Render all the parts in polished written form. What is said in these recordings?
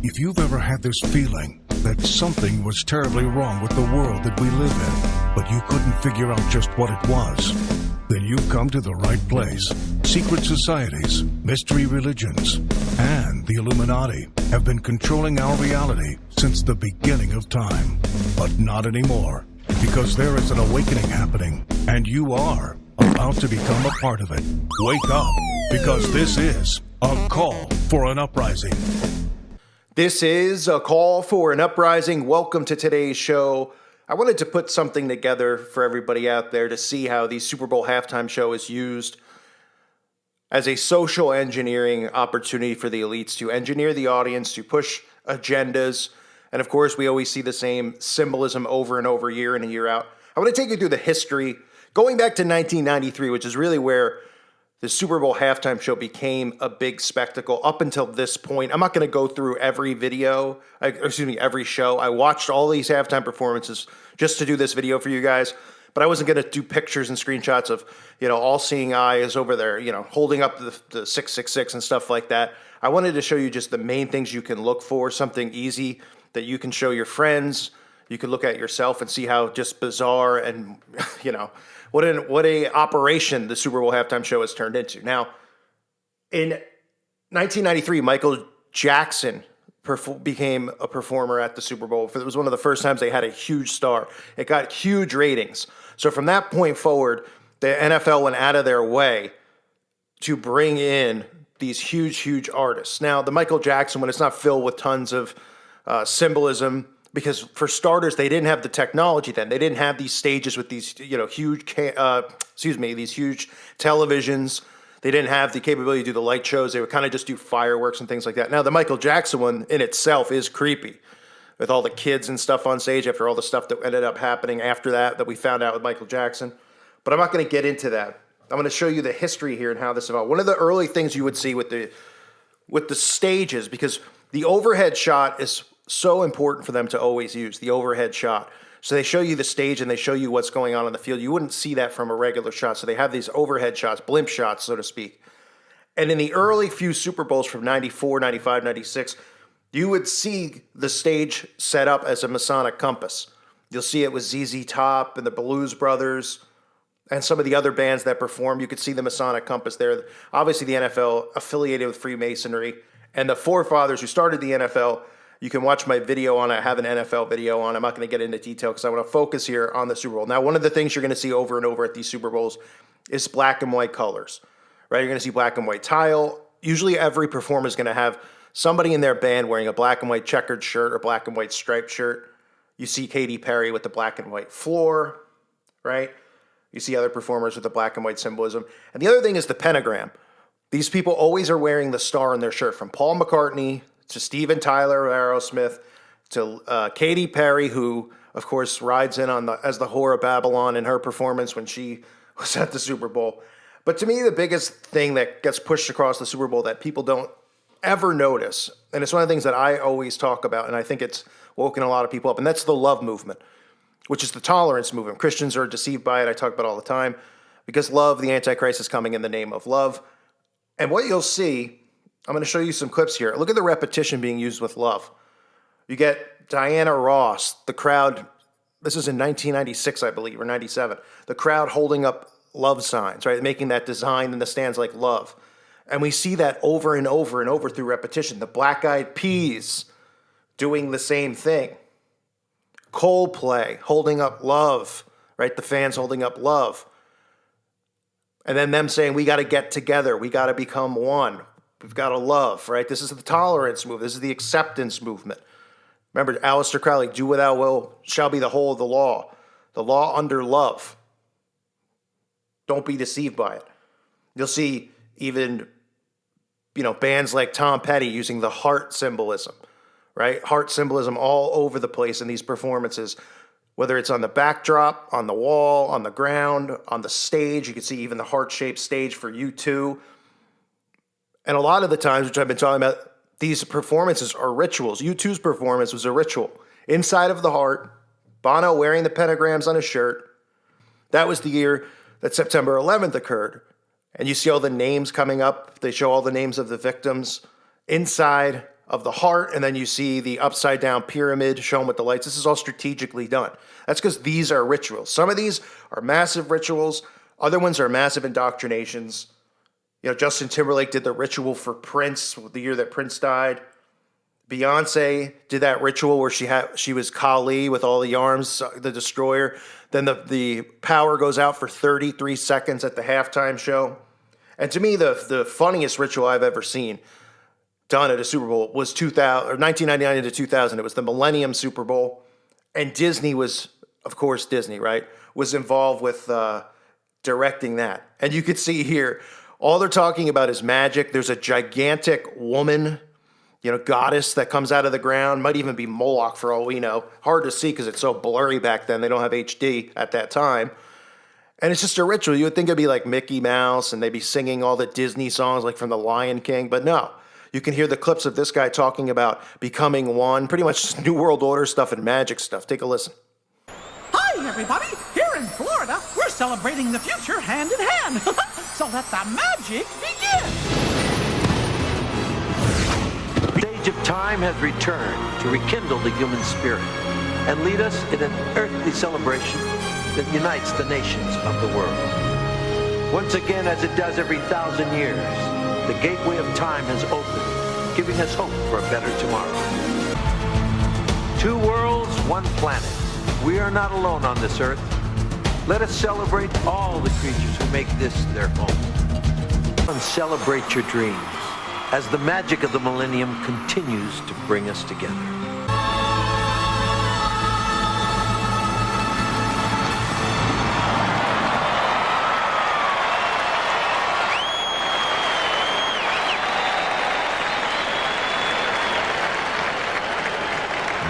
If you've ever had this feeling that something was terribly wrong with the world that we live in, but you couldn't figure out just what it was, then you've come to the right place. Secret societies, mystery religions, and the Illuminati have been controlling our reality since the beginning of time. But not anymore, because there is an awakening happening, and you are about to become a part of it. Wake up, because this is a call for an uprising. This is a call for an uprising. Welcome to today's show. I wanted to put something together for everybody out there to see how the Super Bowl halftime show is used as a social engineering opportunity for the elites to engineer the audience, to push agendas. And of course, we always see the same symbolism over and over, year in and year out. I want to take you through the history, going back to 1993, which is really where the Super Bowl halftime show became a big spectacle. Up until this point, I'm not going to go through every every show. I watched all these halftime performances just to do this video for you guys, but I wasn't going to do pictures and screenshots of, all-seeing eyes over there, holding up the 666 and stuff like that. I wanted to show you just the main things you can look for, something easy that you can show your friends. You can look at yourself and see how just bizarre and, what a operation the Super Bowl halftime show has turned into. Now, in 1993, Michael Jackson became a performer at the Super Bowl. It was one of the first times they had a huge star. It got huge ratings. So from that point forward, the NFL went out of their way to bring in these huge, huge artists. Now, the Michael Jackson one, it's not filled with tons of symbolism, because for starters, they didn't have the technology then. They didn't have these stages with these, huge, these huge televisions. They didn't have the capability to do the light shows. They would kind of just do fireworks and things like that. Now, the Michael Jackson one in itself is creepy, with all the kids and stuff on stage after all the stuff that ended up happening after that we found out with Michael Jackson. But I'm not going to get into that. I'm going to show you the history here and how this evolved. One of the early things you would see with the stages, because the overhead shot is so important for them to always use, the overhead shot. So they show you the stage and they show you what's going on the field. You wouldn't see that from a regular shot. So they have these overhead shots, blimp shots, so to speak. And in the early few Super Bowls from 94, 95, 96, you would see the stage set up as a Masonic compass. You'll see it with ZZ Top and the Blues Brothers and some of the other bands that performed. You could see the Masonic compass there. Obviously, the NFL affiliated with Freemasonry. And the forefathers who started the NFL, you can watch my video on it. I have an NFL video on. I'm not going to get into detail because I want to focus here on the Super Bowl. Now, one of the things you're going to see over and over at these Super Bowls is black and white colors, right? You're going to see black and white tile. Usually every performer is going to have somebody in their band wearing a black and white checkered shirt or black and white striped shirt. You see Katy Perry with the black and white floor, right? You see other performers with the black and white symbolism. And the other thing is the pentagram. These people always are wearing the star in their shirt, from Paul McCartney to Steven Tyler of Aerosmith, to Katy Perry, who, of course, rides in on as the Whore of Babylon in her performance when she was at the Super Bowl. But to me, the biggest thing that gets pushed across the Super Bowl that people don't ever notice, and it's one of the things that I always talk about, and I think it's woken a lot of people up, and that's the love movement, which is the tolerance movement. Christians are deceived by it. I talk about it all the time, because love, the Antichrist, is coming in the name of love. And what you'll see, I'm going to show you some clips here. Look at the repetition being used with love. You get Diana Ross, the crowd, this is in 1996, I believe, or 97, the crowd holding up love signs, right? Making that design in the stands like love. And we see that over and over and over through repetition. The Black Eyed Peas doing the same thing. Coldplay holding up love, right? The fans holding up love. And then them saying, we got to get together. We got to become one. We've got to love, right? This is the tolerance movement. This is the acceptance movement. Remember, Aleister Crowley, do what thou wilt shall be the whole of the law under love. Don't be deceived by it. You'll see even, bands like Tom Petty using the heart symbolism, right? Heart symbolism all over the place in these performances, whether it's on the backdrop, on the wall, on the ground, on the stage. You can see even the heart-shaped stage for U2. And a lot of the times, which I've been talking about, these performances are rituals. U2's performance was a ritual. Inside of the heart, Bono wearing the pentagrams on his shirt. That was the year that September 11th occurred. And you see all the names coming up. They show all the names of the victims inside of the heart, and then you see the upside down pyramid shown with the lights. This is all strategically done. That's because these are rituals. Some of these are massive rituals. Other ones are massive indoctrinations. You know, Justin Timberlake did the ritual for Prince the year that Prince died. Beyonce did that ritual where she was Kali with all the arms, the destroyer. Then the power goes out for 33 seconds at the halftime show. And to me, the funniest ritual I've ever seen done at a Super Bowl was 1999 into 2000. It was the Millennium Super Bowl. And Disney was, of course, Disney, right, was involved with directing that. And you could see here, all they're talking about is magic. There's a gigantic woman, you know, goddess that comes out of the ground. Might even be Moloch for all we know. Hard to see because it's so blurry back then. They don't have HD at that time. And it's just a ritual. You would think it'd be like Mickey Mouse and they'd be singing all the Disney songs like from The Lion King. But no, you can hear the clips of this guy talking about becoming one. Pretty much just New World Order stuff and magic stuff. Take a listen. Hi, everybody. Here in Florida, we're celebrating the future hand in hand. So let the magic begin. The age of time has returned to rekindle the human spirit and lead us in an earthly celebration that unites the nations of the world. Once again, as it does every 1,000 years, the gateway of time has opened, giving us hope for a better tomorrow. Two worlds, one planet. We are not alone on this earth. Let us celebrate all the creatures who make this their home. And celebrate your dreams as the magic of the millennium continues to bring us together.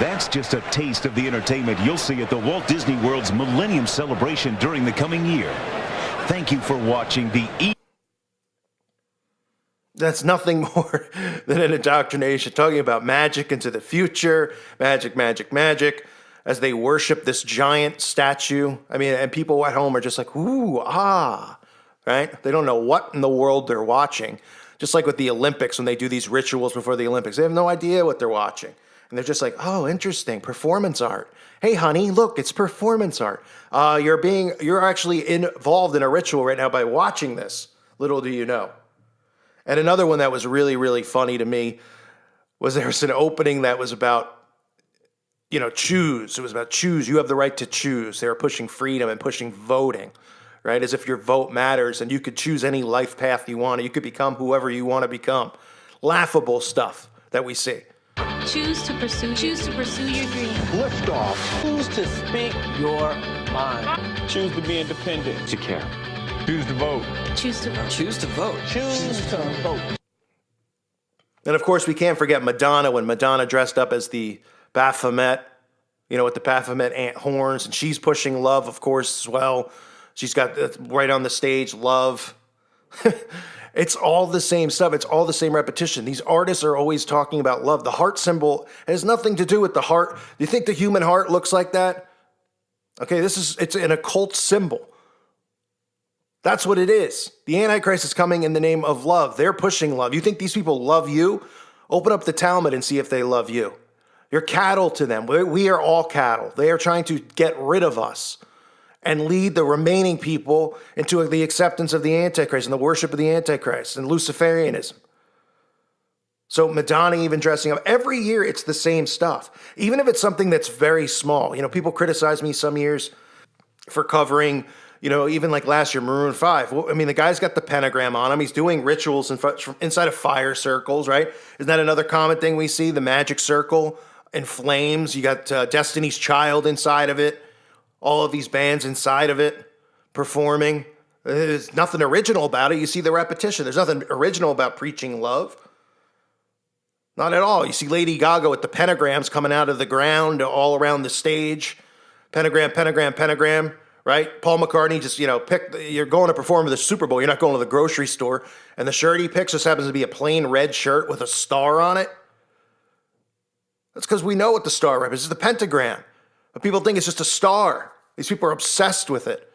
That's just a taste of the entertainment you'll see at the Walt Disney World's Millennium Celebration during the coming year. Thank you for watching the That's nothing more than an indoctrination, talking about magic into the future, magic, magic, magic, as they worship this giant statue. I mean, and people at home are just like, ooh, ah, right? They don't know what in the world they're watching. Just like with the Olympics, when they do these rituals before the Olympics, they have no idea what they're watching. And they're just like, oh, interesting, performance art. Hey, honey, look, it's performance art. You're actually involved in a ritual right now by watching this. Little do you know. And another one that was really, really funny to me was there was an opening that was about, you know, choose. It was about choose. You have the right to choose. They were pushing freedom and pushing voting, right? As if your vote matters and you could choose any life path you want. You could become whoever you want to become. Laughable stuff that we see. Choose to pursue your dream. Lift off. Choose to speak your mind. Choose to be independent. To care. Choose to vote. Choose to vote. Choose to vote. Choose to vote. And of course, we can't forget Madonna when Madonna dressed up as the Baphomet, you know, with the Baphomet ant horns, and she's pushing love, of course, as well. She's got right on the stage, love. It's all the same stuff. It's all the same repetition. These artists are always talking about love. The heart symbol has nothing to do with the heart. Do you think the human heart looks like that? Okay, it's an occult symbol. That's what it is. The Antichrist is coming in the name of love. They're pushing love. You think these people love you? Open up the Talmud and see if they love you. You're cattle to them. We are all cattle. They are trying to get rid of us and lead the remaining people into the acceptance of the Antichrist and the worship of the Antichrist and Luciferianism. So Madonna even dressing up. Every year it's the same stuff. Even if it's something that's very small. You know, people criticize me some years for covering, you know, even like last year, Maroon 5. Well, I mean, the guy's got the pentagram on him. He's doing rituals inside of fire circles, right? Isn't that another common thing we see? The magic circle in flames. You got Destiny's Child inside of it. All of these bands inside of it performing. There's nothing original about it. You see the repetition. There's nothing original about preaching love. Not at all. You see Lady Gaga with the pentagrams coming out of the ground all around the stage. Pentagram, pentagram, pentagram, right? Paul McCartney just, you know, you're going to perform at the Super Bowl. You're not going to the grocery store. And the shirt he picks just happens to be a plain red shirt with a star on it. That's because we know what the star represents. It's the pentagram. But people think it's just a star. These people are obsessed with it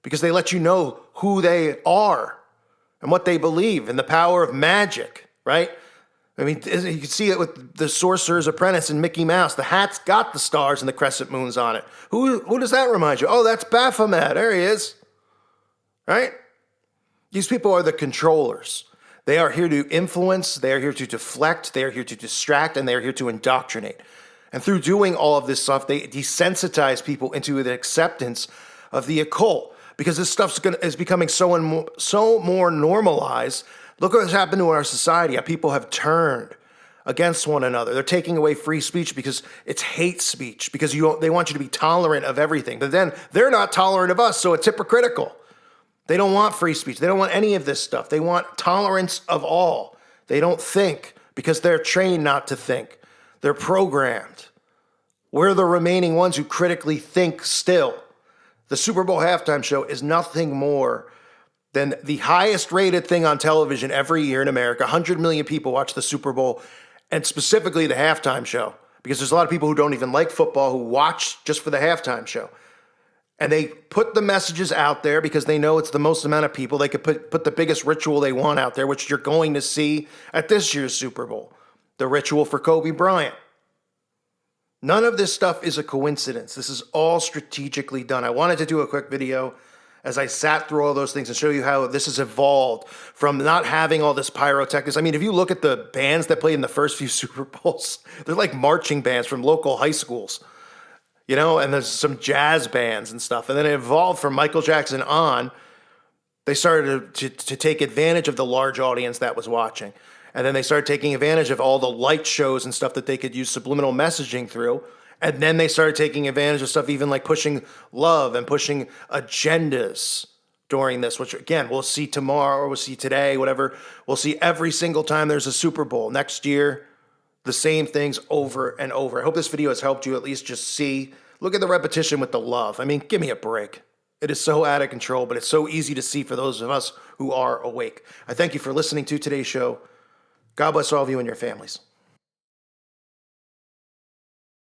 because they let you know who they are and what they believe and the power of magic, right? I mean, you can see it with the Sorcerer's Apprentice and Mickey Mouse. The hat's got the stars and the crescent moons on it. Who does that remind you? Oh, that's Baphomet. There he is. Right? These people are the controllers. They are here to influence. They are here to deflect. They are here to distract. And they are here to indoctrinate. And through doing all of this stuff, they desensitize people into the acceptance of the occult. Because this stuff is becoming so more normalized. Look what's happened to our society, how people have turned against one another. They're taking away free speech because it's hate speech, because they want you to be tolerant of everything. But then they're not tolerant of us, so it's hypocritical. They don't want free speech. They don't want any of this stuff. They want tolerance of all. They don't think because they're trained not to think. They're programmed. We're the remaining ones who critically think still. The Super Bowl halftime show is nothing more than the highest rated thing on television every year in America. 100 million people watch the Super Bowl, and specifically the halftime show, because there's a lot of people who don't even like football who watch just for the halftime show. And they put the messages out there because they know it's the most amount of people. They could put the biggest ritual they want out there, which you're going to see at this year's Super Bowl, the ritual for Kobe Bryant. None of this stuff is a coincidence. This is all strategically done. I wanted to do a quick video as I sat through all those things and show you how this has evolved from not having all this pyrotechnics. I mean, if you look at the bands that played in the first few Super Bowls, they're like marching bands from local high schools, and there's some jazz bands and stuff. And then it evolved from Michael Jackson on. They started to take advantage of the large audience that was watching. And then they started taking advantage of all the light shows and stuff that they could use subliminal messaging through. And then they started taking advantage of stuff even like pushing love and pushing agendas during this, which, again, we'll see tomorrow or we'll see today, whatever. We'll see every single time there's a Super Bowl. Next year, the same things over and over. I hope this video has helped you at least just see. Look at the repetition with the love. I mean, give me a break. It is so out of control, but it's so easy to see for those of us who are awake. I thank you for listening to today's show. God bless all of you and your families.